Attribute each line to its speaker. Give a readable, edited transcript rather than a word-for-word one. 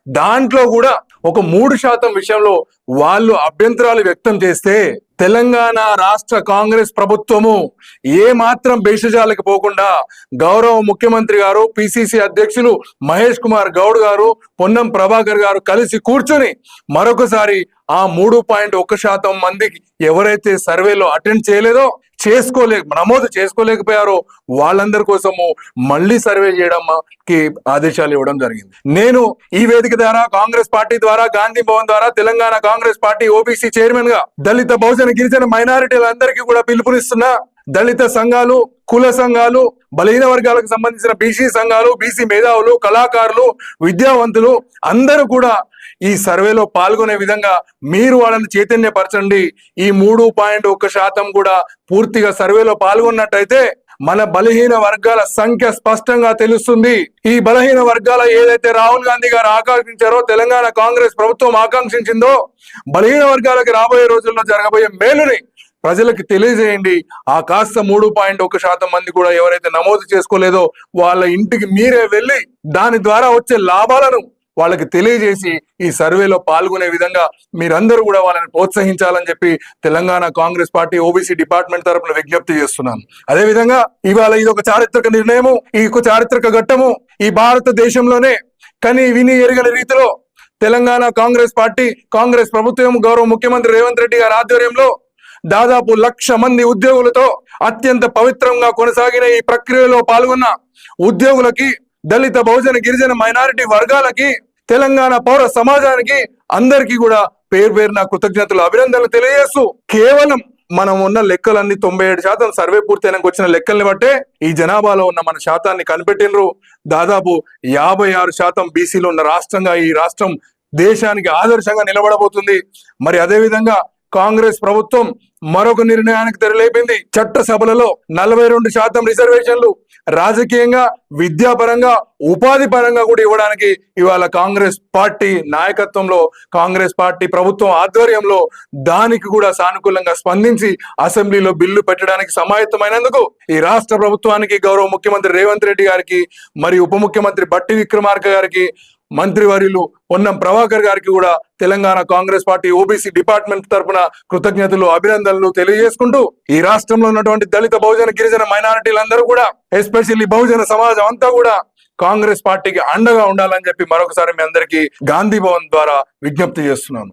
Speaker 1: దాంట్లో కూడా ఒక 3% విషయంలో వాళ్ళు అభ్యంతరాలు వ్యక్తం చేస్తే తెలంగాణ రాష్ట్ర కాంగ్రెస్ ప్రభుత్వము ఏ మాత్రం భేషజాలకు పోకుండా గౌరవ ముఖ్యమంత్రి గారు, పిసిసి అధ్యక్షులు మహేష్ కుమార్ గౌడ్ గారు, పొన్నం ప్రభాకర్ గారు కలిసి కూర్చొని మరొకసారి ఆ 3.1% మందికి ఎవరైతే సర్వేలో అటెండ్ చేయలేదో, నమోదు చేసుకోలేకపోయారో వాళ్ళందరి కోసము మళ్ళీ సర్వే చేయడానికి ఆదేశాలు ఇవ్వడం జరిగింది. నేను ఈ వేదిక ద్వారా, కాంగ్రెస్ పార్టీ ద్వారా, గాంధీ భవన్ ద్వారా Telangana Congress party OBC chairman గా దళిత, బహుజన, గిరిజన మైనారిటీలందరికీ కూడా పిలుపునిస్తున్నా. దళిత సంఘాలు, కుల సంఘాలు, బలహీన వర్గాలకు సంబంధించిన బీసీ సంఘాలు, బీసీ మేధావులు, కళాకారులు, విద్యావంతులు అందరూ కూడా ఈ సర్వేలో పాల్గొనే విధంగా మీరు వాళ్ళని చైతన్యపరచండి. ఈ 3.1% కూడా పూర్తిగా సర్వేలో పాల్గొన్నట్టయితే మన బలహీన వర్గాల సంఖ్య స్పష్టంగా తెలుస్తుంది. ఈ బలహీన వర్గాల ఏదైతే రాహుల్ గాంధీ గారు ఆకాంక్షించారో, తెలంగాణ కాంగ్రెస్ ప్రభుత్వం ఆకాంక్షించిందో, బలహీన వర్గాలకి రాబోయే రోజుల్లో జరగబోయే మేలుని ప్రజలకు తెలియజేయండి. ఆ కాస్త 3.1% మంది కూడా ఎవరైతే నమోదు చేసుకోలేదో వాళ్ళ ఇంటికి మీరే వెళ్ళి దాని ద్వారా వచ్చే లాభాలను వాళ్ళకి తెలియజేసి ఈ సర్వేలో పాల్గొనే విధంగా మీరందరూ కూడా వాళ్ళని ప్రోత్సహించాలని చెప్పి Telangana Congress party OBC department తరపున విజ్ఞప్తి చేస్తున్నాను. అదే విధంగా ఇవాళ ఇది ఒక చారిత్రక నిర్ణయము, ఈ ఒక చారిత్రక ఘట్టము. ఈ భారతదేశంలోనే కని విని ఎరగని రీతిలో తెలంగాణ కాంగ్రెస్ పార్టీ, కాంగ్రెస్ ప్రభుత్వం, గౌరవ ముఖ్యమంత్రి రేవంత్ రెడ్డి గారి ఆధ్వర్యంలో దాదాపు 1,00,000 మంది ఉద్యోగులతో అత్యంత పవిత్రంగా కొనసాగిన ఈ ప్రక్రియలో పాల్గొన్న ఉద్యోగులకి, దళిత, బహుజన, గిరిజన మైనారిటీ వర్గాలకి, తెలంగాణ పౌర సమాజానికి అందరికీ కూడా పేరు పేరున కృతజ్ఞతలు, అభినందనలు తెలియజేస్తూ, కేవలం మనం ఉన్న లెక్కలన్నీ 97% సర్వే పూర్తయినాక వచ్చిన లెక్కల్ని బట్టే ఈ జనాభాలో ఉన్న మన శాతాన్ని కనిపెట్టినరు. దాదాపు 56% బీసీలు ఉన్న రాష్ట్రంగా ఈ రాష్ట్రం దేశానికి ఆదర్శంగా నిలబడబోతుంది. మరి అదే విధంగా కాంగ్రెస్ ప్రభుత్వం మరొక నిర్ణయానికి తెరలేపింది. చట్టసభలలో 42% రిజర్వేషన్లు రాజకీయంగా, విద్యాపరంగా, ఉపాధి పరంగా కూడా ఇవ్వడానికి ఇవాళ కాంగ్రెస్ పార్టీ నాయకత్వంలో, కాంగ్రెస్ పార్టీ ప్రభుత్వం ఆధ్వర్యంలో దానికి కూడా సానుకూలంగా స్పందించి అసెంబ్లీలో బిల్లు పెట్టడానికి సమాయత్తమైనందుకు ఈ రాష్ట్ర ప్రభుత్వానికి, గౌరవ ముఖ్యమంత్రి రేవంత్ రెడ్డి గారికి, మరి ఉప ముఖ్యమంత్రి బట్టి విక్రమార్క గారికి, మంత్రివర్యులు పొన్నం ప్రభాకర్ గారికి కూడా Telangana Congress party OBC department తరఫున కృతజ్ఞతలు, అభినందనలు తెలియజేసుకుంటూ, ఈ రాష్ట్రంలో ఉన్నటువంటి దళిత, బహుజన, గిరిజన మైనారిటీలందరూ కూడా, ఎస్పెషల్లీ బహుజన సమాజం అంతా కూడా కాంగ్రెస్ పార్టీకి అండగా ఉండాలని చెప్పి మరొకసారి మీ అందరికీ గాంధీ భవన్ ద్వారా విజ్ఞప్తి చేస్తున్నాను.